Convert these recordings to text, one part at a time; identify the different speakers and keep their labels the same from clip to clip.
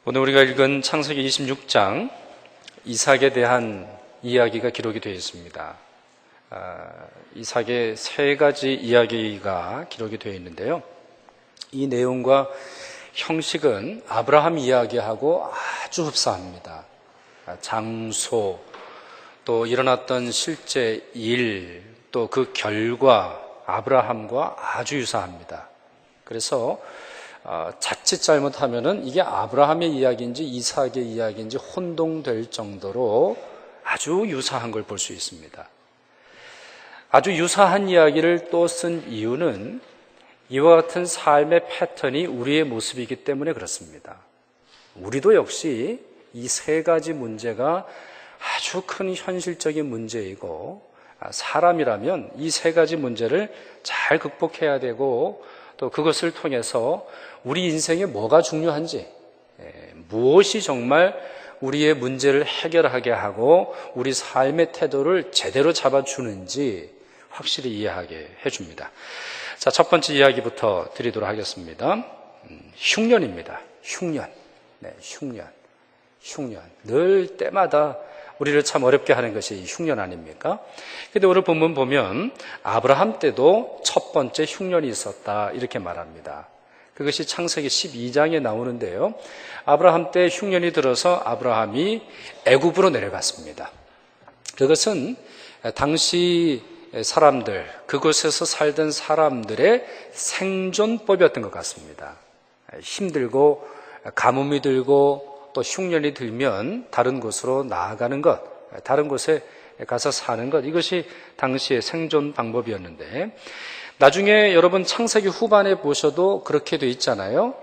Speaker 1: 오늘 우리가 읽은 창세기 26장 이삭에 대한 이야기가 기록이 되어 있습니다. 이삭의 세 가지 이야기가 기록이 되어 있는데요. 이 내용과 형식은 아브라함 이야기하고 아주 흡사합니다. 장소, 또 일어났던 실제 일, 또 그 결과 아브라함과 아주 유사합니다. 그래서 자칫 잘못하면은 이게 아브라함의 이야기인지 이삭의 이야기인지 혼동될 정도로 아주 유사한 걸 볼 수 있습니다. 아주 유사한 이야기를 또 쓴 이유는 이와 같은 삶의 패턴이 우리의 모습이기 때문에 그렇습니다. 우리도 역시 이 세 가지 문제가 아주 큰 현실적인 문제이고, 사람이라면 이 세 가지 문제를 잘 극복해야 되고, 또 그것을 통해서 우리 인생에 뭐가 중요한지, 무엇이 정말 우리의 문제를 해결하게 하고 우리 삶의 태도를 제대로 잡아주는지 확실히 이해하게 해줍니다. 자, 첫 번째 이야기부터 드리도록 하겠습니다. 흉년입니다. 흉년. 네, 흉년. 늘 때마다 우리를 참 어렵게 하는 것이 흉년 아닙니까? 근데 오늘 본문 보면 아브라함 때도 첫 번째 흉년이 있었다 이렇게 말합니다. 그것이 창세기 12장에 나오는데요. 아브라함 때 흉년이 들어서 아브라함이 애굽으로 내려갔습니다. 그것은 당시 사람들, 그곳에서 살던 사람들의 생존법이었던 것 같습니다. 힘들고 가뭄이 들고 또 흉년이 들면 다른 곳으로 나아가는 것, 다른 곳에 가서 사는 것, 이것이 당시의 생존 방법이었는데, 나중에 여러분 창세기 후반에 보셔도 그렇게 돼 있잖아요.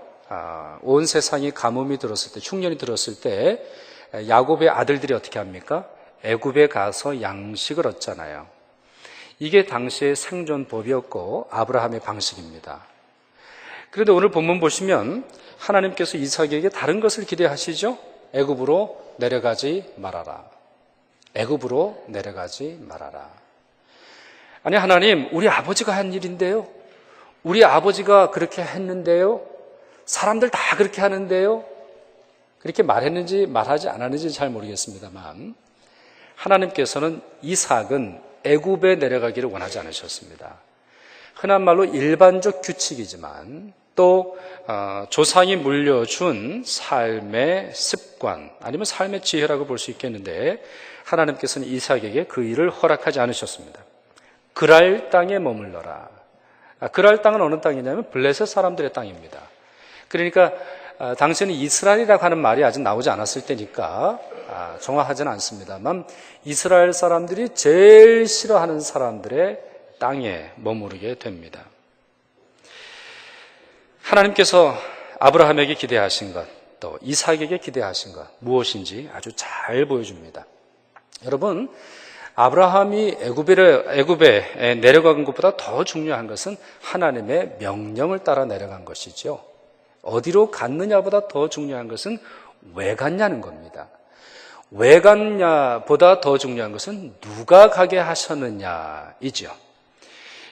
Speaker 1: 온 세상이 가뭄이 들었을 때, 흉년이 들었을 때 야곱의 아들들이 어떻게 합니까? 애굽에 가서 양식을 얻잖아요. 이게 당시의 생존법이었고 아브라함의 방식입니다. 그런데 오늘 본문 보시면 하나님께서 이삭에게 다른 것을 기대하시죠? 애굽으로 내려가지 말아라. 애굽으로 내려가지 말아라. 아니, 하나님, 우리 아버지가 한 일인데요. 우리 아버지가 그렇게 했는데요. 사람들 다 그렇게 하는데요. 그렇게 말했는지 말하지 않았는지 잘 모르겠습니다만, 하나님께서는 이삭은 애굽에 내려가기를 원하지 않으셨습니다. 흔한 말로 일반적 규칙이지만 또 조상이 물려준 삶의 습관, 아니면 삶의 지혜라고 볼 수 있겠는데, 하나님께서는 이삭에게 그 일을 허락하지 않으셨습니다. 그랄 땅에 머물러라. 그랄 땅은 어느 땅이냐면 블레셋 사람들의 땅입니다. 그러니까 당시에는 이스라엘이라고 하는 말이 아직 나오지 않았을 때니까 정확하지는 않습니다만, 이스라엘 사람들이 제일 싫어하는 사람들의 땅에 머무르게 됩니다. 하나님께서 아브라함에게 기대하신 것, 또 이삭에게 기대하신 것 무엇인지 아주 잘 보여줍니다. 여러분, 아브라함이 애굽에 내려간 것보다 더 중요한 것은 하나님의 명령을 따라 내려간 것이죠. 어디로 갔느냐보다 더 중요한 것은 왜 갔냐는 겁니다. 왜 갔냐보다 더 중요한 것은 누가 가게 하셨느냐이죠.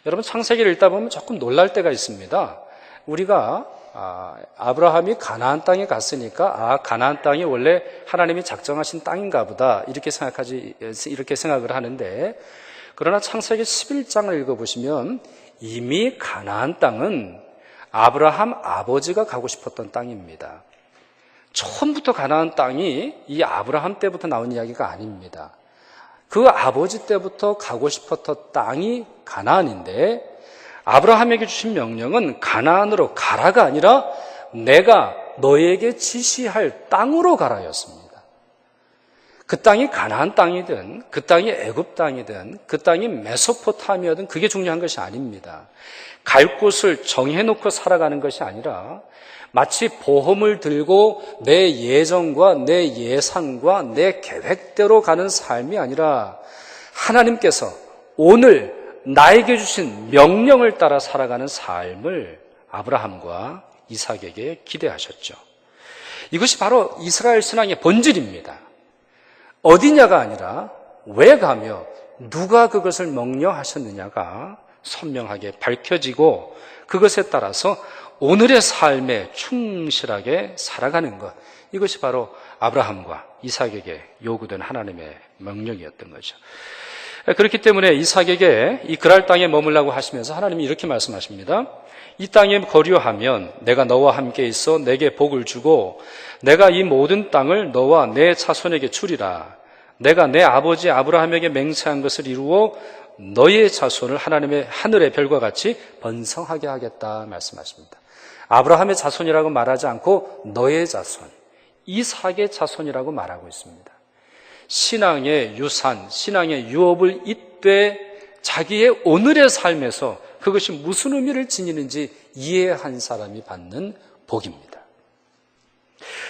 Speaker 1: 여러분, 창세기를 읽다 보면 조금 놀랄 때가 있습니다. 우리가 아브라함이 가나안 땅에 갔으니까 가나안 땅이 원래 하나님이 작정하신 땅인가 보다 이렇게 생각을 하는데, 그러나 창세기 11장을 읽어보시면 이미 가나안 땅은 아브라함 아버지가 가고 싶었던 땅입니다. 처음부터 가나안 땅이 이 아브라함 때부터 나온 이야기가 아닙니다. 그 아버지 때부터 가고 싶었던 땅이 가나안인데, 아브라함에게 주신 명령은 가나안으로 가라가 아니라 내가 너에게 지시할 땅으로 가라였습니다. 그 땅이 가나안 땅이든 그 땅이 애굽 땅이든 그 땅이 메소포타미아든 그게 중요한 것이 아닙니다. 갈 곳을 정해놓고 살아가는 것이 아니라 마치 보험을 들고 내 예정과 내 예상과 내 계획대로 가는 삶이 아니라 하나님께서 오늘 나에게 주신 명령을 따라 살아가는 삶을 아브라함과 이삭에게 기대하셨죠. 이것이 바로 이스라엘 신앙의 본질입니다. 어디냐가 아니라 왜 가며 누가 그것을 명령하셨느냐가 선명하게 밝혀지고, 그것에 따라서 오늘의 삶에 충실하게 살아가는 것, 이것이 바로 아브라함과 이삭에게 요구된 하나님의 명령이었던 거죠. 그렇기 때문에 이삭에게 이 그랄 땅에 머물라고 하시면서 하나님이 이렇게 말씀하십니다. 이 땅에 거류하면 내가 너와 함께 있어 내게 복을 주고 내가 이 모든 땅을 너와 내 자손에게 주리라. 내가 내 아버지 아브라함에게 맹세한 것을 이루어 너의 자손을 하나님의 하늘의 별과 같이 번성하게 하겠다 말씀하십니다. 아브라함의 자손이라고 말하지 않고 너의 자손, 이삭의 자손이라고 말하고 있습니다. 신앙의 유산, 신앙의 유업을 잇되 자기의 오늘의 삶에서 그것이 무슨 의미를 지니는지 이해한 사람이 받는 복입니다.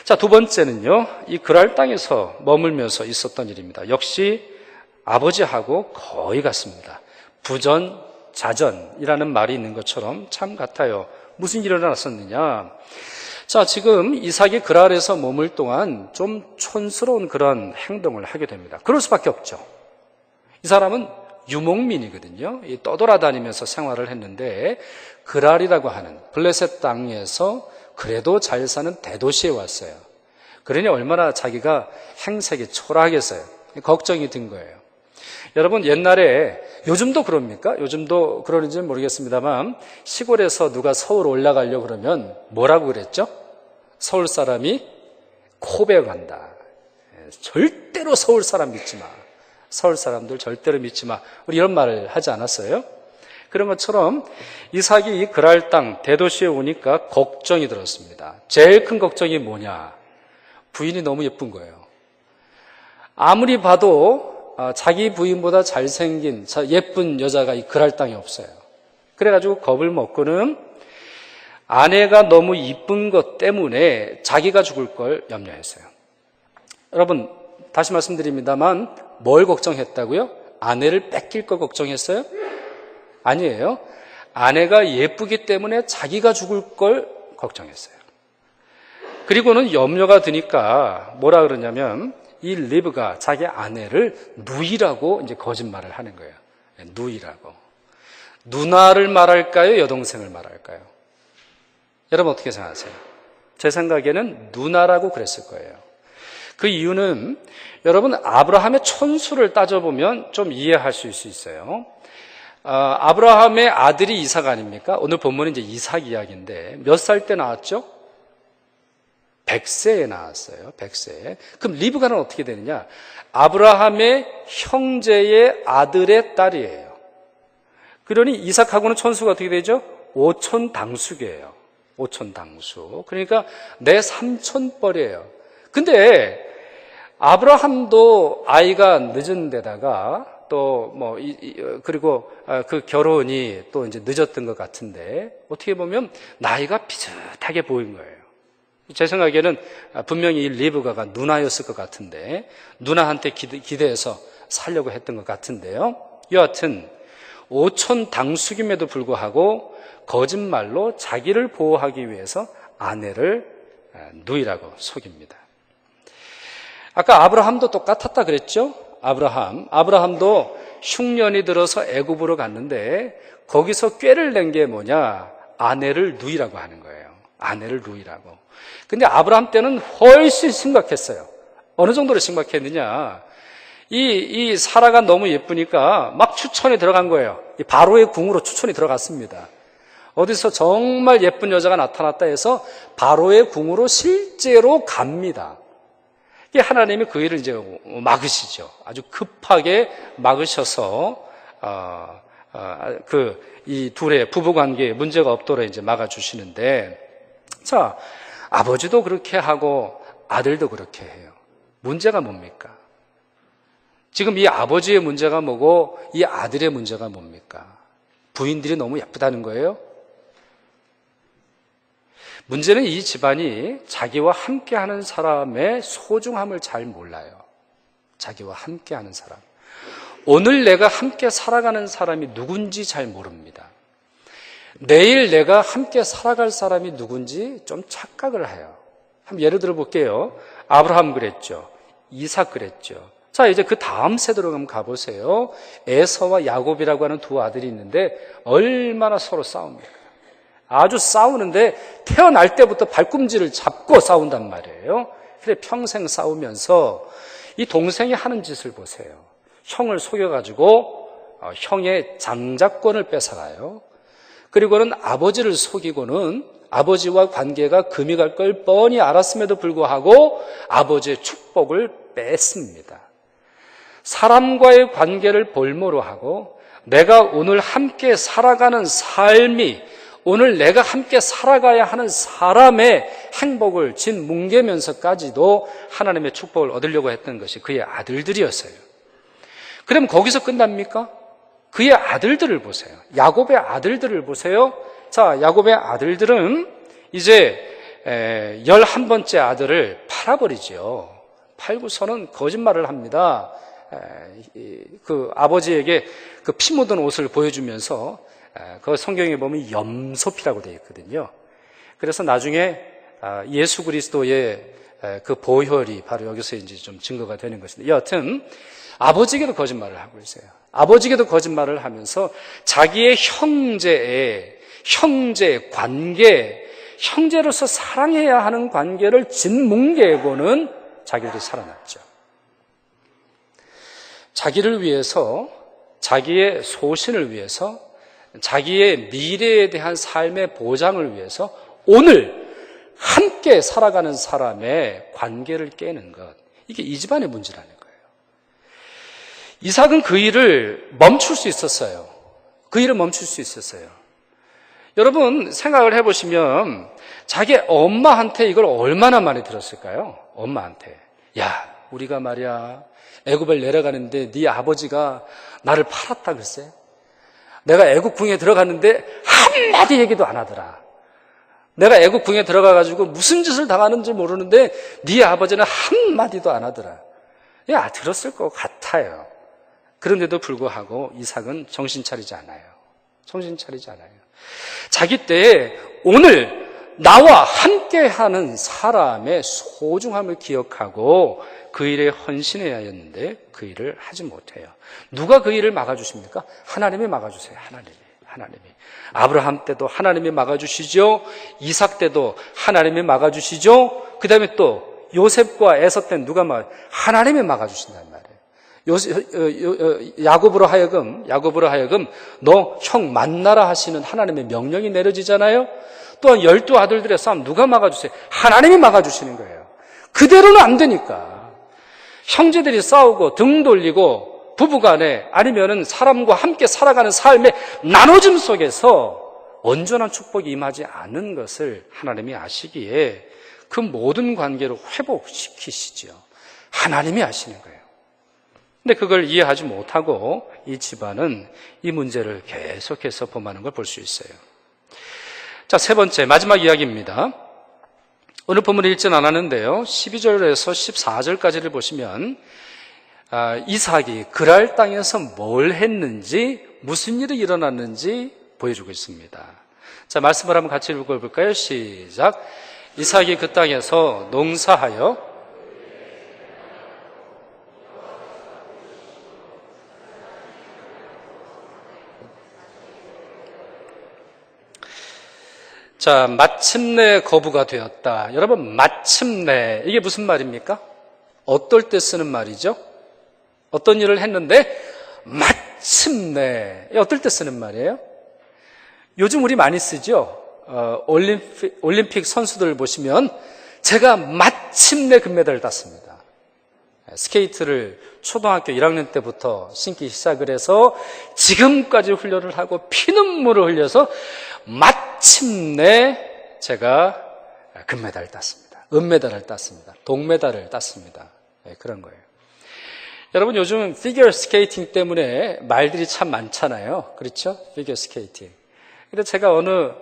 Speaker 1: 자, 두 번째는요, 이 그랄 땅에서 머물면서 있었던 일입니다. 역시 아버지하고 거의 같습니다. 부전자전이라는 말이 있는 것처럼 참 같아요. 무슨 일이 일어났었느냐? 자, 지금 이삭이 그랄에서 머물 동안 좀 촌스러운 그런 행동을 하게 됩니다. 그럴 수밖에 없죠. 이 사람은 유목민이거든요. 떠돌아다니면서 생활을 했는데 그랄이라고 하는 블레셋 땅에서 그래도 잘 사는 대도시에 왔어요. 그러니 얼마나 자기가 행색이 초라하겠어요. 걱정이 든 거예요. 여러분, 옛날에, 요즘도 그럽니까? 요즘도 그러는지는 모르겠습니다만 시골에서 누가 서울 올라가려고 그러면 뭐라고 그랬죠? 서울 사람이 코베어간다. 절대로 서울 사람 믿지 마. 서울 사람들 절대로 믿지 마. 우리 이런 말을 하지 않았어요? 그런 것처럼 이삭이 이 그랄 땅 대도시에 오니까 걱정이 들었습니다. 제일 큰 걱정이 뭐냐? 부인이 너무 예쁜 거예요. 아무리 봐도 자기 부인보다 잘생긴 예쁜 여자가 이 그랄 땅에 없어요. 그래가지고 겁을 먹고는 아내가 너무 이쁜 것 때문에 자기가 죽을 걸 염려했어요. 여러분, 다시 말씀드립니다만 뭘 걱정했다고요? 아내를 뺏길 걸 걱정했어요? 아니에요. 아내가 예쁘기 때문에 자기가 죽을 걸 걱정했어요. 그리고는 염려가 드니까 뭐라 그러냐면 이 리브가 자기 아내를 누이라고 이제 거짓말을 하는 거예요. 누이라고. 누나를 말할까요? 여동생을 말할까요? 여러분 어떻게 생각하세요? 제 생각에는 누나라고 그랬을 거예요. 그 이유는 여러분 아브라함의 촌수를 따져보면 좀 이해할 수 있어요. 아브라함의 아들이 이삭 아닙니까? 오늘 본문은 이제 이삭 이야기인데 몇 살 때 나왔죠? 100세에 나왔어요. 100세에. 그럼 리브가는 어떻게 되느냐? 아브라함의 형제의 아들의 딸이에요. 그러니 이삭하고는 촌수가 어떻게 되죠? 오촌당숙이에요. 오촌당숙. 그러니까 내 삼촌뻘이에요. 근데 아브라함도 아이가 늦은 데다가 또 그리고 그 결혼이 또 이제 늦었던 것 같은데 어떻게 보면 나이가 비슷하게 보인 거예요. 제 생각에는 분명히 이 리브가가 누나였을 것 같은데 누나한테 기대해서 살려고 했던 것 같은데요. 여하튼 오촌 당숙임에도 불구하고 거짓말로 자기를 보호하기 위해서 아내를 누이라고 속입니다. 아까 아브라함도 똑같았다 그랬죠? 아브라함도 흉년이 들어서 애굽으로 갔는데 거기서 꾀를 낸 게 뭐냐? 아내를 누이라고 하는 거예요. 아내를 누이라고. 근데 아브라함 때는 훨씬 심각했어요. 어느 정도로 심각했느냐? 이 사라가 너무 예쁘니까 막 추천이 들어간 거예요. 이 바로의 궁으로 추천이 들어갔습니다. 어디서 정말 예쁜 여자가 나타났다 해서 바로의 궁으로 실제로 갑니다. 이게 하나님이 그 일을 이제 막으시죠. 아주 급하게 막으셔서 이 둘의 부부 관계에 문제가 없도록 이제 막아주시는데, 자, 아버지도 그렇게 하고 아들도 그렇게 해요. 문제가 뭡니까? 지금 이 아버지의 문제가 뭐고 이 아들의 문제가 뭡니까? 부인들이 너무 예쁘다는 거예요? 문제는 이 집안이 자기와 함께하는 사람의 소중함을 잘 몰라요. 자기와 함께하는 사람. 오늘 내가 함께 살아가는 사람이 누군지 잘 모릅니다. 내일 내가 함께 살아갈 사람이 누군지 좀 착각을 해요. 한번 예를 들어 볼게요. 아브라함 그랬죠. 이삭 그랬죠. 자, 이제 그 다음 세대로 한번 가보세요. 에서와 야곱이라고 하는 두 아들이 있는데 얼마나 서로 싸웁니까? 아주 싸우는데 태어날 때부터 발꿈치를 잡고 싸운단 말이에요. 그래 평생 싸우면서 이 동생이 하는 짓을 보세요. 형을 속여가지고 형의 장자권을 뺏어가요. 그리고는 아버지를 속이고는 아버지와 관계가 금이 갈 걸 뻔히 알았음에도 불구하고 아버지의 축복을 뺐습니다. 사람과의 관계를 볼모로 하고 내가 오늘 함께 살아가는 삶이 오늘 내가 함께 살아가야 하는 사람의 행복을 짓뭉개면서까지도 하나님의 축복을 얻으려고 했던 것이 그의 아들들이었어요. 그럼 거기서 끝납니까? 그의 아들들을 보세요. 야곱의 아들들을 보세요. 자, 야곱의 아들들은 이제 11번째 아들을 팔아버리죠. 팔고서는 거짓말을 합니다. 그 아버지에게 그 피 묻은 옷을 보여주면서 그 성경에 보면 염소피라고 되어 있거든요. 그래서 나중에 예수 그리스도의 그 보혈이 바로 여기서 이제 좀 증거가 되는 것인데, 여하튼 아버지에게도 거짓말을 하고 있어요. 아버지에게도 거짓말을 하면서 자기의 형제 관계, 형제로서 사랑해야 하는 관계를 짓뭉개고는 자기들이 살아났죠. 자기를 위해서, 자기의 소신을 위해서, 자기의 미래에 대한 삶의 보장을 위해서 오늘 함께 살아가는 사람의 관계를 깨는 것, 이게 이 집안의 문제라는 거예요. 이삭은 그 일을 멈출 수 있었어요. 그 일을 멈출 수 있었어요. 여러분 생각을 해보시면 자기 엄마한테 이걸 얼마나 많이 들었을까요? 엄마한테. 야, 우리가 말이야 애굽을 내려가는데 네 아버지가 나를 팔았다 글쎄. 내가 애국궁에 들어갔는데 한마디 얘기도 안 하더라. 내가 애국궁에 들어가가지고 무슨 짓을 당하는지 모르는데 네 아버지는 한마디도 안 하더라. 야, 들었을 것 같아요. 그런데도 불구하고 이삭은 정신 차리지 않아요. 정신 차리지 않아요. 자기 때에 오늘 나와 함께하는 사람의 소중함을 기억하고 그 일에 헌신해야 했는데 그 일을 하지 못해요. 누가 그 일을 막아주십니까? 하나님이 막아주세요. 하나님이. 아브라함 때도 하나님이 막아주시죠. 이삭 때도 하나님이 막아주시죠. 그 다음에 또 요셉과 에서 때는 누가 하나님이 막아주신단 말이에요. 야곱으로 하여금 너 형 만나라 하시는 하나님의 명령이 내려지잖아요. 또한 12아들들의 싸움 누가 막아주세요? 하나님이 막아주시는 거예요. 그대로는 안 되니까. 형제들이 싸우고 등 돌리고 부부간에 아니면은 사람과 함께 살아가는 삶의 나눠짐 속에서 온전한 축복이 임하지 않은 것을 하나님이 아시기에 그 모든 관계를 회복시키시죠. 하나님이 아시는 거예요. 근데 그걸 이해하지 못하고 이 집안은 이 문제를 계속해서 범하는 걸 볼 수 있어요. 자, 세 번째 마지막 이야기입니다. 오늘 본문을 읽진 않았는데요. 12절에서 14절까지를 보시면 이삭이 그랄 땅에서 뭘 했는지 무슨 일이 일어났는지 보여주고 있습니다. 자, 말씀을 한번 같이 읽어볼까요? 시작. 이삭이 그 땅에서 농사하여 자, 마침내 거부가 되었다. 여러분, 마침내 이게 무슨 말입니까? 어떨 때 쓰는 말이죠? 어떤 일을 했는데 마침내 어떨 때 쓰는 말이에요? 요즘 우리 많이 쓰죠? 올림픽 선수들 보시면 제가 마침내 금메달을 땄습니다. 스케이트를 초등학교 1학년 때부터 신기 시작을 해서 지금까지 훈련을 하고 피눈물을 흘려서 마침내 제가 금메달을 땄습니다. 은메달을 땄습니다. 동메달을 땄습니다. 네, 그런 거예요. 여러분 요즘 피겨 스케이팅 때문에 말들이 참 많잖아요. 그렇죠? 피겨 스케이팅. 근데 제가 어느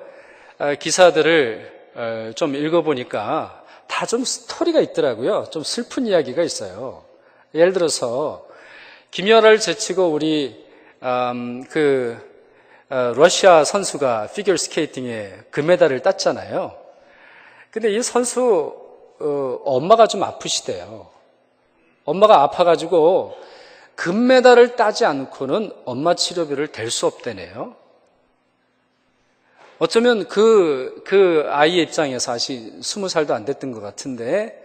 Speaker 1: 기사들을 좀 읽어보니까 다 좀 스토리가 있더라고요. 좀 슬픈 이야기가 있어요. 예를 들어서 김연아를 제치고 우리 러시아 선수가 피겨 스케이팅에 금메달을 땄잖아요. 근데 이 선수 엄마가 좀 아프시대요. 엄마가 아파가지고 금메달을 따지 않고는 엄마 치료비를 댈 수 없대네요. 어쩌면 그 아이의 입장에서 아직 20살도 안 됐던 것 같은데,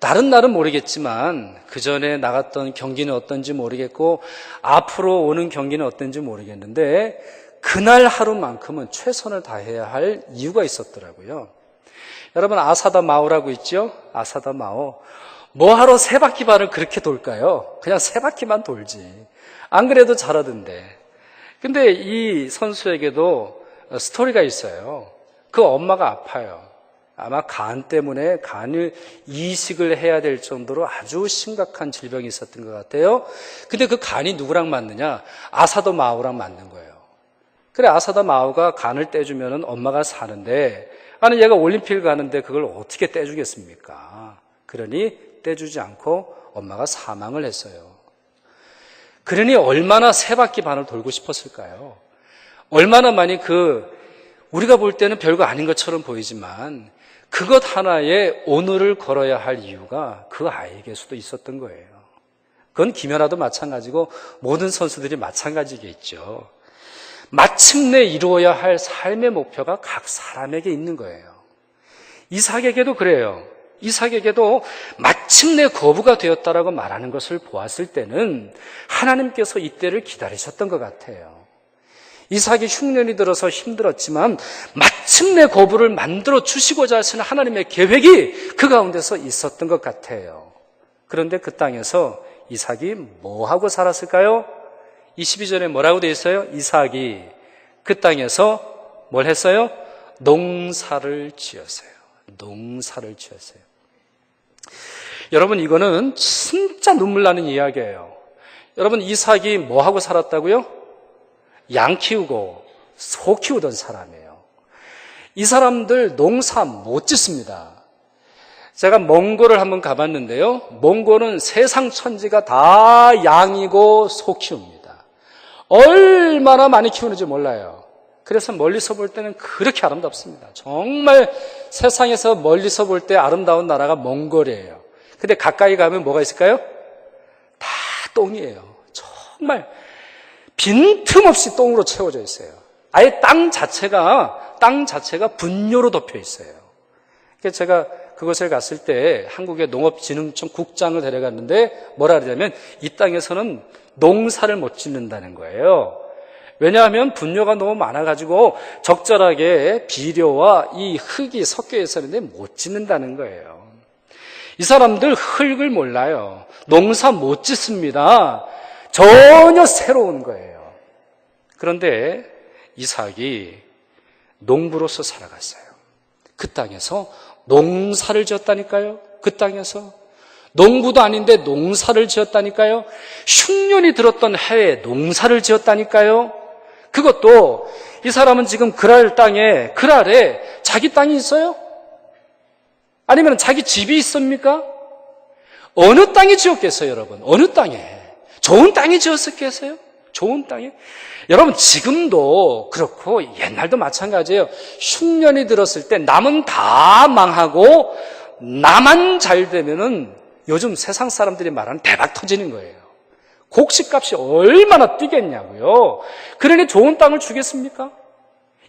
Speaker 1: 다른 날은 모르겠지만 그 전에 나갔던 경기는 어떤지 모르겠고 앞으로 오는 경기는 어떤지 모르겠는데 그날 하루만큼은 최선을 다해야 할 이유가 있었더라고요. 여러분, 아사다 마오라고 있죠? 아사다 마오. 뭐하러 세 바퀴 반을 그렇게 돌까요? 그냥 세 바퀴만 돌지. 안 그래도 잘하던데. 근데 이 선수에게도 스토리가 있어요. 그 엄마가 아파요. 아마 간 때문에 간을 이식을 해야 될 정도로 아주 심각한 질병이 있었던 것 같아요. 근데 그 간이 누구랑 맞느냐? 아사다 마오랑 맞는 거예요. 그래, 아사다 마오가 간을 떼주면 엄마가 사는데, 아니 얘가 올림픽을 가는데 그걸 어떻게 떼주겠습니까? 그러니 떼주지 않고 엄마가 사망을 했어요. 그러니 얼마나 세 바퀴 반을 돌고 싶었을까요? 얼마나 많이 우리가 볼 때는 별거 아닌 것처럼 보이지만 그것 하나에 오늘을 걸어야 할 이유가 그 아이에게 수도 있었던 거예요. 그건 김연아도 마찬가지고 모든 선수들이 마찬가지겠죠. 마침내 이루어야 할 삶의 목표가 각 사람에게 있는 거예요. 이삭에게도 그래요. 이삭에게도 마침내 거부가 되었다라고 말하는 것을 보았을 때는 하나님께서 이때를 기다리셨던 것 같아요. 이삭이 흉년이 들어서 힘들었지만 마침내 거부를 만들어 주시고자 하시는 하나님의 계획이 그 가운데서 있었던 것 같아요. 그런데 그 땅에서 이삭이 뭐하고 살았을까요? 22절에 뭐라고 되어 있어요? 이삭이 그 땅에서 뭘 했어요? 농사를 지었어요. 농사를 지었어요. 여러분, 이거는 진짜 눈물 나는 이야기예요. 여러분, 이삭이 뭐하고 살았다고요? 양 키우고 소 키우던 사람이에요. 이 사람들 농사 못 짓습니다. 제가 몽골을 한번 가봤는데요. 몽골은 세상 천지가 다 양이고 소 키웁니다. 얼마나 많이 키우는지 몰라요. 그래서 멀리서 볼 때는 그렇게 아름답습니다. 정말 세상에서 멀리서 볼 때 아름다운 나라가 몽골이에요. 근데 가까이 가면 뭐가 있을까요? 다 똥이에요. 정말 빈틈없이 똥으로 채워져 있어요. 아예 땅 자체가 분뇨로 덮여 있어요. 그래서 제가 그곳에 갔을 때 한국의 농업진흥청 국장을 데려갔는데 뭐라 그러냐면 이 땅에서는 농사를 못 짓는다는 거예요. 왜냐하면 분뇨가 너무 많아가지고 적절하게 비료와 이 흙이 섞여 있었는데 못 짓는다는 거예요. 이 사람들 흙을 몰라요. 농사 못 짓습니다. 전혀 새로운 거예요. 그런데 이삭이 농부로서 살아갔어요. 그 땅에서 농사를 지었다니까요. 그 땅에서 농부도 아닌데 농사를 지었다니까요. 흉년이 들었던 해에 농사를 지었다니까요. 그것도 이 사람은 지금 그랄 아래 자기 땅이 있어요? 아니면 자기 집이 있습니까? 어느 땅에 지었겠어요, 여러분? 어느 땅에? 좋은 땅에 지었겠어요? 좋은 땅에? 여러분, 지금도 그렇고 옛날도 마찬가지예요. 흉년이 들었을 때 남은 다 망하고 나만 잘 되면은 요즘 세상 사람들이 말하는 대박 터지는 거예요. 곡식값이 얼마나 뛰겠냐고요. 그러니 좋은 땅을 주겠습니까?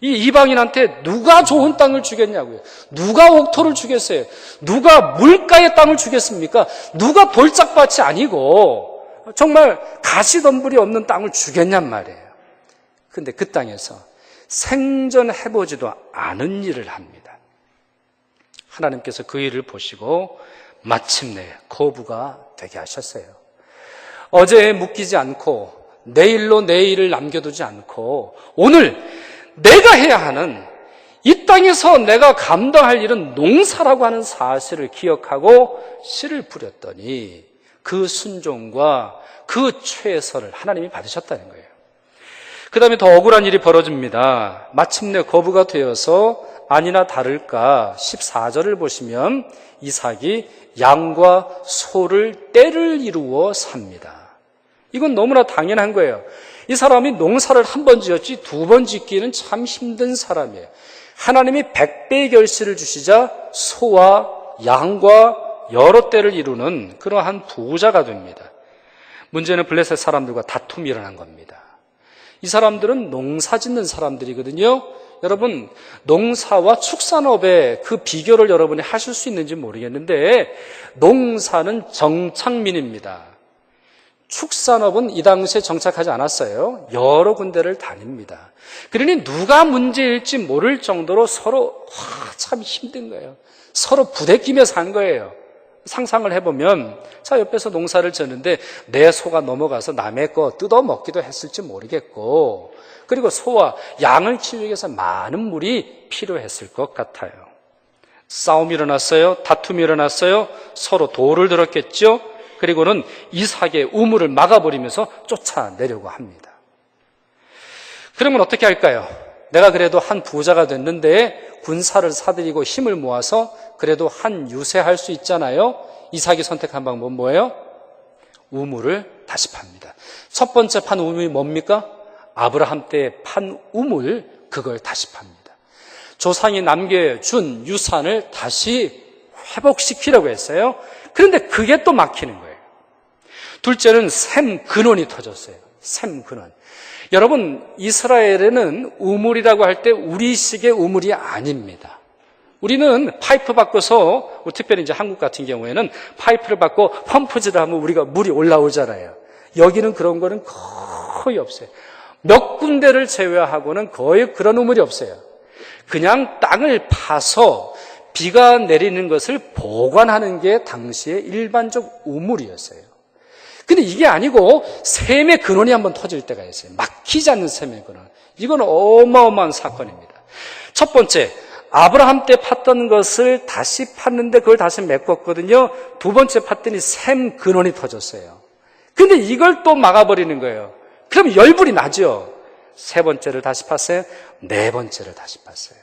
Speaker 1: 이 이방인한테 누가 좋은 땅을 주겠냐고요. 누가 옥토를 주겠어요. 누가 물가의 땅을 주겠습니까? 누가 돌짝밭이 아니고 정말 가시덤불이 없는 땅을 주겠냔 말이에요. 근데 그 땅에서 생전해보지도 않은 일을 합니다. 하나님께서 그 일을 보시고 마침내 거부가 되게 하셨어요. 어제에 묶이지 않고 내일로 내일을 남겨두지 않고 오늘 내가 해야 하는 이 땅에서 내가 감당할 일은 농사라고 하는 사실을 기억하고 씨를 뿌렸더니 그 순종과 그 최선을 하나님이 받으셨다는 거예요. 그 다음에 더 억울한 일이 벌어집니다. 마침내 거부가 되어서 아니나 다를까 14절을 보시면 이삭이 양과 소를 떼를 이루어 삽니다. 이건 너무나 당연한 거예요. 이 사람이 농사를 한 번 지었지 두 번 짓기는 참 힘든 사람이에요. 하나님이 100배의 결실을 주시자 소와 양과 여러 떼를 이루는 그러한 부자가 됩니다. 문제는 블레셋 사람들과 다툼이 일어난 겁니다. 이 사람들은 농사 짓는 사람들이거든요. 여러분, 농사와 축산업의 그 비교를 여러분이 하실 수 있는지 모르겠는데 농사는 정착민입니다. 축산업은 이 당시에 정착하지 않았어요. 여러 군데를 다닙니다. 그러니 누가 문제일지 모를 정도로 서로 참 힘든 거예요. 서로 부대끼며 산 거예요. 상상을 해보면 자, 옆에서 농사를 졌는데 내 소가 넘어가서 남의 거 뜯어먹기도 했을지 모르겠고, 그리고 소와 양을 키우기 위해서 많은 물이 필요했을 것 같아요. 싸움이 일어났어요. 다툼이 일어났어요. 서로 돌을 들었겠죠. 그리고는 이삭의 우물을 막아버리면서 쫓아내려고 합니다. 그러면 어떻게 할까요? 내가 그래도 한 부자가 됐는데 군사를 사들이고 힘을 모아서 그래도 한 유세할 수 있잖아요. 이삭이 선택한 방법은 뭐예요? 우물을 다시 팝니다. 첫 번째 판 우물이 뭡니까? 아브라함 때 판 우물, 그걸 다시 팝니다. 조상이 남겨준 유산을 다시 회복시키려고 했어요. 그런데 그게 또 막히는 거예요. 둘째는 샘 근원이 터졌어요. 샘 근원. 여러분, 이스라엘에는 우물이라고 할 때 우리식의 우물이 아닙니다. 우리는 파이프 바꿔서, 특별히 이제 한국 같은 경우에는 파이프를 바꿔 펌프질을 하면 우리가 물이 올라오잖아요. 여기는 그런 거는 거의 없어요. 몇 군데를 제외하고는 거의 그런 우물이 없어요. 그냥 땅을 파서 비가 내리는 것을 보관하는 게 당시의 일반적 우물이었어요. 근데 이게 아니고 샘의 근원이 한번 터질 때가 있어요. 막히지 않는 샘의 근원. 이건 어마어마한 사건입니다. 첫 번째, 아브라함 때 팠던 것을 다시 팠는데 그걸 다시 메꿨거든요. 두 번째 팠더니 샘 근원이 터졌어요. 근데 이걸 또 막아버리는 거예요. 그럼 열불이 나죠. 세 번째를 다시 팠어요. 네 번째를 다시 팠어요.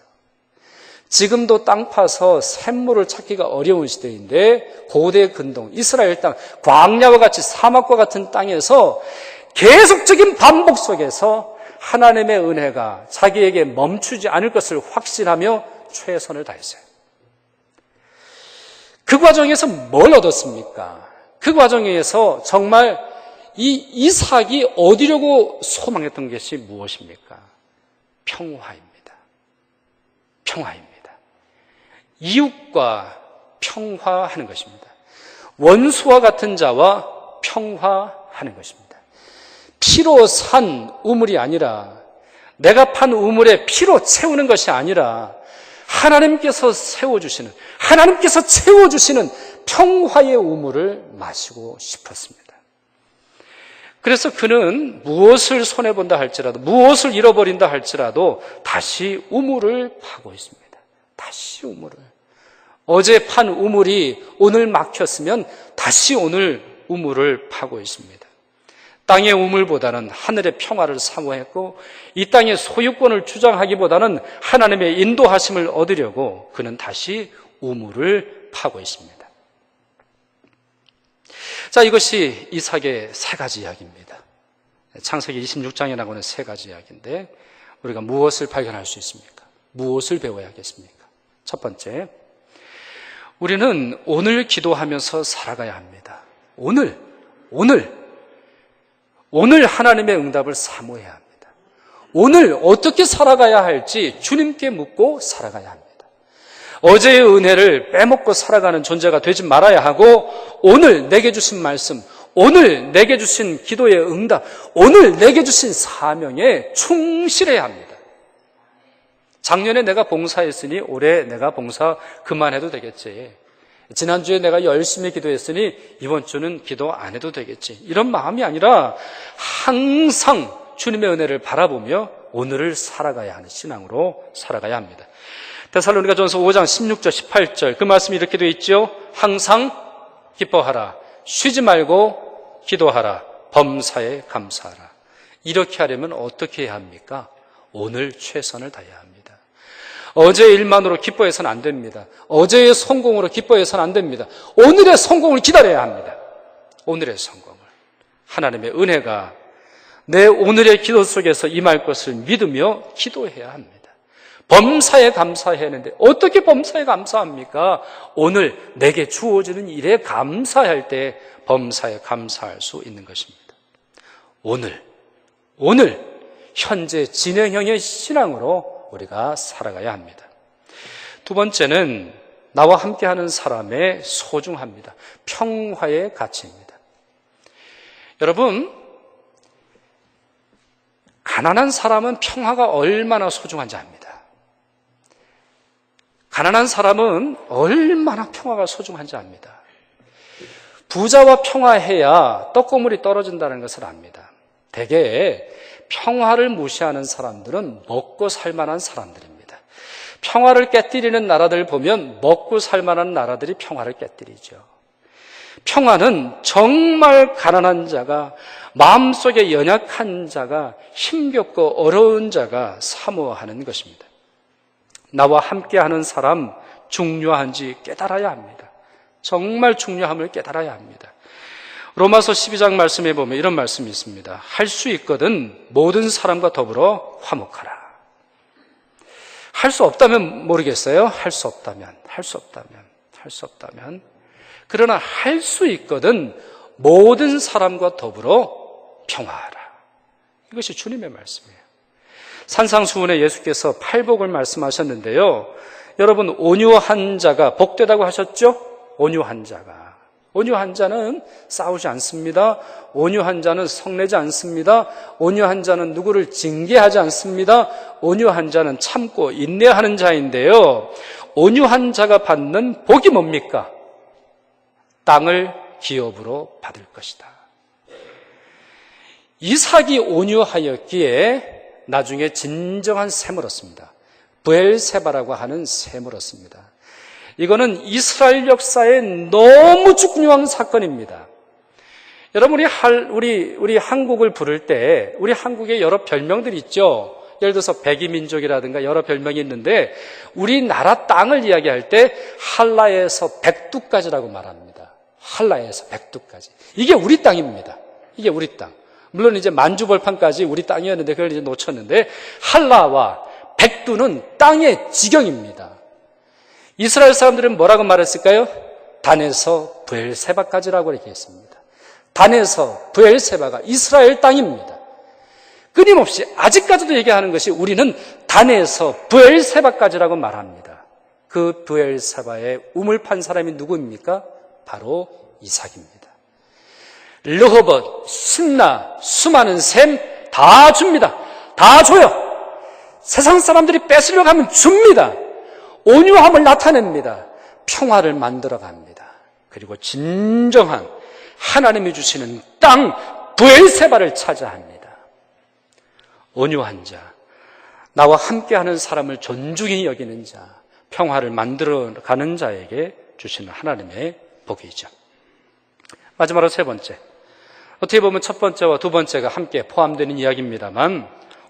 Speaker 1: 지금도 땅 파서 샘물을 찾기가 어려운 시대인데 고대 근동, 이스라엘 땅, 광야와 같이 사막과 같은 땅에서 계속적인 반복 속에서 하나님의 은혜가 자기에게 멈추지 않을 것을 확신하며 최선을 다했어요. 그 과정에서 뭘 얻었습니까? 그 과정에서 정말 이 이삭이 얻으려고 소망했던 것이 무엇입니까? 평화입니다. 평화입니다. 이웃과 평화하는 것입니다. 원수와 같은 자와 평화하는 것입니다. 피로 산 우물이 아니라, 내가 판 우물에 피로 채우는 것이 아니라 하나님께서 세워주시는, 하나님께서 채워주시는 평화의 우물을 마시고 싶었습니다. 그래서 그는 무엇을 손해본다 할지라도, 무엇을 잃어버린다 할지라도 다시 우물을 파고 있습니다. 다시 우물을. 어제 판 우물이 오늘 막혔으면 다시 오늘 우물을 파고 있습니다. 땅의 우물보다는 하늘의 평화를 사모했고, 이 땅의 소유권을 주장하기보다는 하나님의 인도하심을 얻으려고 그는 다시 우물을 파고 있습니다. 자, 이것이 이삭의 세 가지 이야기입니다. 창세기 26장에 나오는 세 가지 이야기인데, 우리가 무엇을 발견할 수 있습니까? 무엇을 배워야겠습니까? 첫 번째, 우리는 오늘 기도하면서 살아가야 합니다. 오늘 하나님의 응답을 사모해야 합니다. 오늘 어떻게 살아가야 할지 주님께 묻고 살아가야 합니다. 어제의 은혜를 빼먹고 살아가는 존재가 되지 말아야 하고, 오늘 내게 주신 말씀, 오늘 내게 주신 기도의 응답, 오늘 내게 주신 사명에 충실해야 합니다. 작년에 내가 봉사했으니 올해 내가 봉사 그만해도 되겠지. 지난주에 내가 열심히 기도했으니 이번 주는 기도 안 해도 되겠지. 이런 마음이 아니라 항상 주님의 은혜를 바라보며 오늘을 살아가야 하는 신앙으로 살아가야 합니다. 데살로니가전서 5장 16절 18절 그 말씀이 이렇게 되어 있죠. 항상 기뻐하라, 쉬지 말고 기도하라, 범사에 감사하라. 이렇게 하려면 어떻게 해야 합니까? 오늘 최선을 다해야 합니다. 어제의 일만으로 기뻐해서는 안 됩니다. 어제의 성공으로 기뻐해서는 안 됩니다. 오늘의 성공을 기다려야 합니다. 오늘의 성공을. 하나님의 은혜가 내 오늘의 기도 속에서 임할 것을 믿으며 기도해야 합니다. 범사에 감사해야 하는데 어떻게 범사에 감사합니까? 오늘 내게 주어지는 일에 감사할 때 범사에 감사할 수 있는 것입니다. 오늘 현재 진행형의 신앙으로 우리가 살아가야 합니다. 두 번째는 나와 함께하는 사람의 소중합니다. 평화의 가치입니다. 여러분, 가난한 사람은 평화가 얼마나 소중한지 압니다. 가난한 사람은 얼마나 평화가 소중한지 압니다. 부자와 평화해야 떡고물이 떨어진다는 것을 압니다. 대개 평화를 무시하는 사람들은 먹고 살 만한 사람들입니다. 평화를 깨뜨리는 나라들 보면 먹고 살 만한 나라들이 평화를 깨뜨리죠. 평화는 정말 가난한 자가, 마음속에 연약한 자가, 힘겹고 어려운 자가 사모하는 것입니다. 나와 함께하는 사람 중요한지 깨달아야 합니다. 정말 중요함을 깨달아야 합니다. 로마서 12장 말씀에 보면 이런 말씀이 있습니다. 할 수 있거든 모든 사람과 더불어 화목하라. 할 수 없다면 모르겠어요. 할 수 없다면. 그러나 할 수 있거든 모든 사람과 더불어 평화하라. 이것이 주님의 말씀이에요. 산상수훈에 예수께서 팔복을 말씀하셨는데요. 여러분, 온유한 자가 복되다고 하셨죠? 온유한 자는 싸우지 않습니다. 온유한 자는 성내지 않습니다. 온유한 자는 누구를 징계하지 않습니다. 온유한 자는 참고 인내하는 자인데요. 온유한 자가 받는 복이 뭡니까? 땅을 기업으로 받을 것이다. 이삭이 온유하였기에 나중에 진정한 샘을 얻습니다. 브엘세바라고 하는 샘을 얻습니다. 이거는 이스라엘 역사에 너무 중요한 사건입니다. 여러분, 우리 한국을 부를 때 우리 한국에 여러 별명들이 있죠. 예를 들어서 백이민족이라든가 여러 별명이 있는데 우리나라 땅을 이야기할 때 한라에서 백두까지라고 말합니다. 한라에서 백두까지. 이게 우리 땅입니다. 이게 우리 땅. 물론 이제 만주벌판까지 우리 땅이었는데 그걸 이제 놓쳤는데 한라와 백두는 땅의 지경입니다. 이스라엘 사람들은 뭐라고 말했을까요? 단에서 브엘세바까지라고 이렇게 했습니다. 단에서 브엘세바가 이스라엘 땅입니다. 끊임없이 아직까지도 얘기하는 것이 우리는 단에서 브엘세바까지라고 말합니다. 그 브엘세바에 우물 판 사람이 누구입니까? 바로 이삭입니다. 르호봇, 심나, 수많은 샘 다 줍니다. 다 줘요. 세상 사람들이 뺏으려고 하면 줍니다. 온유함을 나타냅니다. 평화를 만들어 갑니다. 그리고 진정한 하나님이 주시는 땅 브엘세바를 차지합니다. 온유한 자, 나와 함께하는 사람을 존중히 여기는 자, 평화를 만들어 가는 자에게 주시는 하나님의 복이죠. 마지막으로 세 번째, 어떻게 보면 첫 번째와 두 번째가 함께 포함되는 이야기입니다만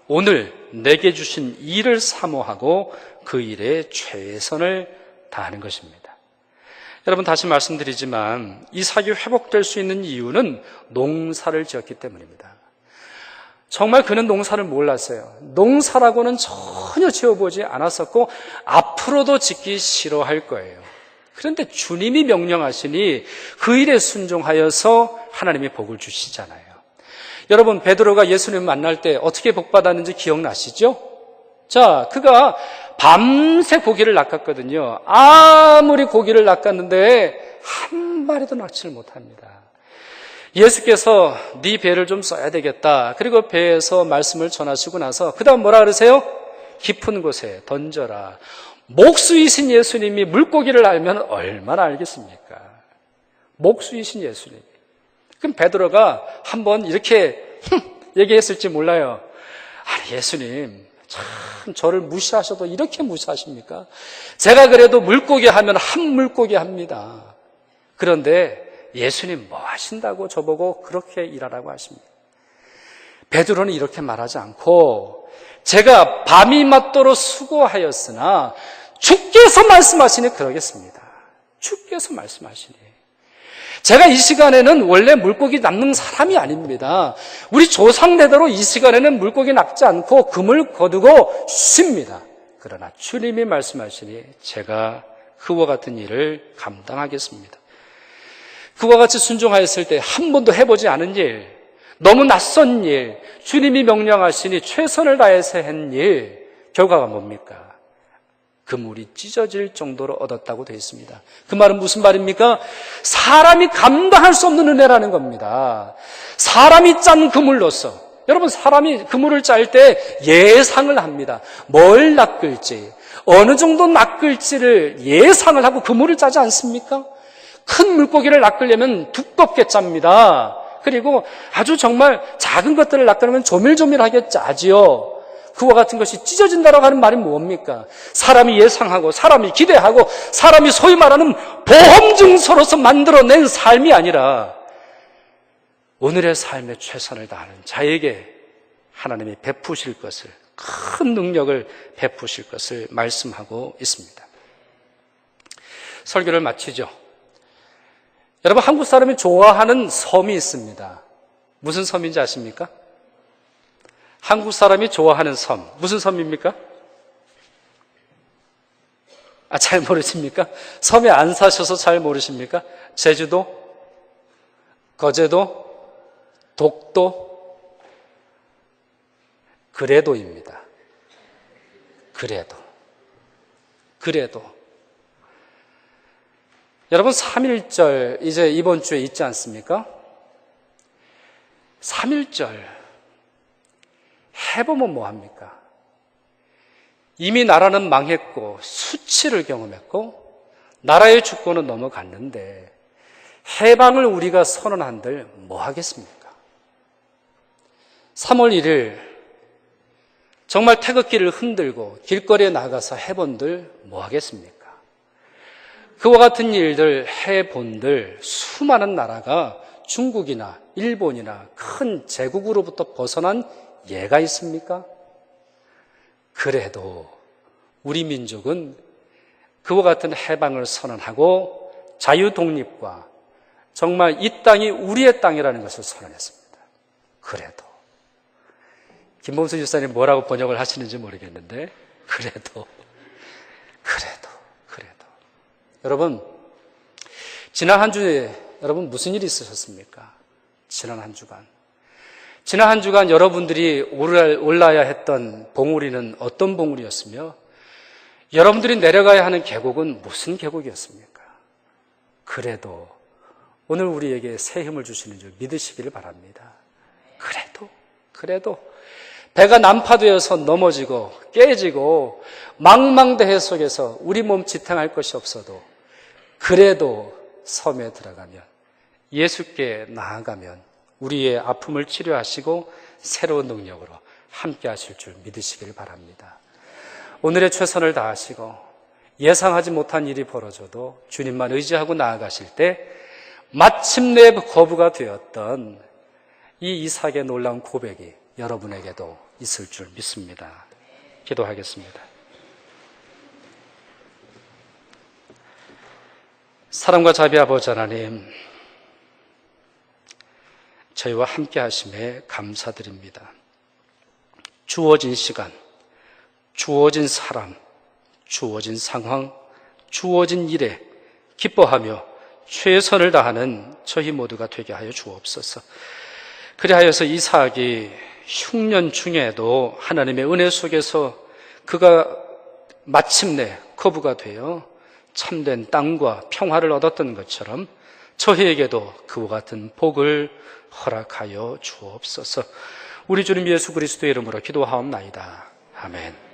Speaker 1: 오늘 내게 주신 일을 사모하고 그 일에 최선을 다하는 것입니다. 여러분, 다시 말씀드리지만 이삭이 회복될 수 있는 이유는 농사를 지었기 때문입니다. 정말 그는 농사를 몰랐어요. 농사라고는 전혀 지어보지 않았었고 앞으로도 짓기 싫어할 거예요. 그런데 주님이 명령하시니 그 일에 순종하여서 하나님이 복을 주시잖아요. 여러분, 베드로가 예수님 만날 때 어떻게 복받았는지 기억나시죠? 자, 그가 밤새 고기를 낚았거든요. 아무리 고기를 낚았는데 한 마리도 낚지를 못합니다. 예수께서 네 배를 좀 써야 되겠다. 그리고 배에서 말씀을 전하시고 나서 그 다음 뭐라 그러세요? 깊은 곳에 던져라. 목수이신 예수님이 물고기를 알면 얼마나 알겠습니까? 목수이신 예수님. 그럼 베드로가 한번 이렇게 얘기했을지 몰라요. 아니, 예수님 참 저를 무시하셔도 이렇게 무시하십니까? 제가 그래도 물고기 하면 한 물고기 합니다. 그런데 예수님 뭐 하신다고 저보고 그렇게 일하라고 하십니까? 베드로는 이렇게 말하지 않고 제가 밤이 맞도록 수고하였으나 주께서 말씀하시니 그러겠습니다. 주께서 말씀하시니. 제가 이 시간에는 원래 물고기 낚는 사람이 아닙니다. 우리 조상대대로 이 시간에는 물고기 낚지 않고 금을 거두고 쉽니다. 그러나 주님이 말씀하시니 제가 그와 같은 일을 감당하겠습니다. 그와 같이 순종하였을 때 한 번도 해보지 않은 일, 너무 낯선 일, 주님이 명령하시니 최선을 다해서 한 일, 결과가 뭡니까? 그물이 찢어질 정도로 얻었다고 되어 있습니다. 그 말은 무슨 말입니까? 사람이 감당할 수 없는 은혜라는 겁니다. 사람이 짠 그물로서, 여러분 사람이 그물을 짤 때 예상을 합니다. 뭘 낚을지, 어느 정도 낚을지를 예상을 하고 그물을 짜지 않습니까? 큰 물고기를 낚으려면 두껍게 짭니다. 그리고 아주 정말 작은 것들을 낚으려면 조밀조밀하게 짜지요. 그와 같은 것이 찢어진다라고 하는 말이 뭡니까? 사람이 예상하고 사람이 기대하고 사람이 소위 말하는 보험증서로서 만들어낸 삶이 아니라 오늘의 삶에 최선을 다하는 자에게 하나님이 베푸실 것을, 큰 능력을 베푸실 것을 말씀하고 있습니다. 설교를 마치죠. 여러분, 한국 사람이 좋아하는 섬이 있습니다. 무슨 섬인지 아십니까? 한국 사람이 좋아하는 섬, 무슨 섬입니까? 잘 모르십니까? 섬에 안 사셔서 잘 모르십니까? 제주도, 거제도, 독도, 그래도입니다. 그래도. 여러분, 3.1절 이제 이번 주에 있지 않습니까? 3.1절 해보면 뭐합니까? 이미 나라는 망했고 수치를 경험했고 나라의 주권은 넘어갔는데 해방을 우리가 선언한들 뭐 하겠습니까? 3월 1일 정말 태극기를 흔들고 길거리에 나가서 해본들 뭐 하겠습니까? 그와 같은 일들 해본들 수많은 나라가 중국이나 일본이나 큰 제국으로부터 벗어난 예가 있습니까? 그래도 우리 민족은 그와 같은 해방을 선언하고 자유 독립과 정말 이 땅이 우리의 땅이라는 것을 선언했습니다. 그래도 김범수 집사님 뭐라고 번역을 하시는지 모르겠는데 그래도 여러분, 지난 한 주에 여러분 무슨 일이 있으셨습니까? 지난 한 주간 여러분들이 올라야 했던 봉우리는 어떤 봉우리였으며 여러분들이 내려가야 하는 계곡은 무슨 계곡이었습니까? 그래도 오늘 우리에게 새 힘을 주시는 줄 믿으시기를 바랍니다. 그래도 배가 난파되어서 넘어지고 깨지고 망망대해 속에서 우리 몸 지탱할 것이 없어도 그래도 섬에 들어가면 예수께 나아가면 우리의 아픔을 치료하시고 새로운 능력으로 함께 하실 줄 믿으시길 바랍니다. 오늘의 최선을 다하시고 예상하지 못한 일이 벌어져도 주님만 의지하고 나아가실 때 마침내 거부가 되었던 이 이삭의 놀라운 고백이 여러분에게도 있을 줄 믿습니다. 기도하겠습니다. 사랑과 자비 아버지 하나님, 저희와 함께 하심에 감사드립니다. 주어진 시간, 주어진 사람, 주어진 상황, 주어진 일에 기뻐하며 최선을 다하는 저희 모두가 되게 하여 주옵소서. 그리하여서 이삭이 흉년 중에도 하나님의 은혜 속에서 그가 마침내 거부가 되어 참된 땅과 평화를 얻었던 것처럼 저희에게도 그와 같은 복을 허락하여 주옵소서. 우리 주님 예수 그리스도의 이름으로 기도하옵나이다. 아멘.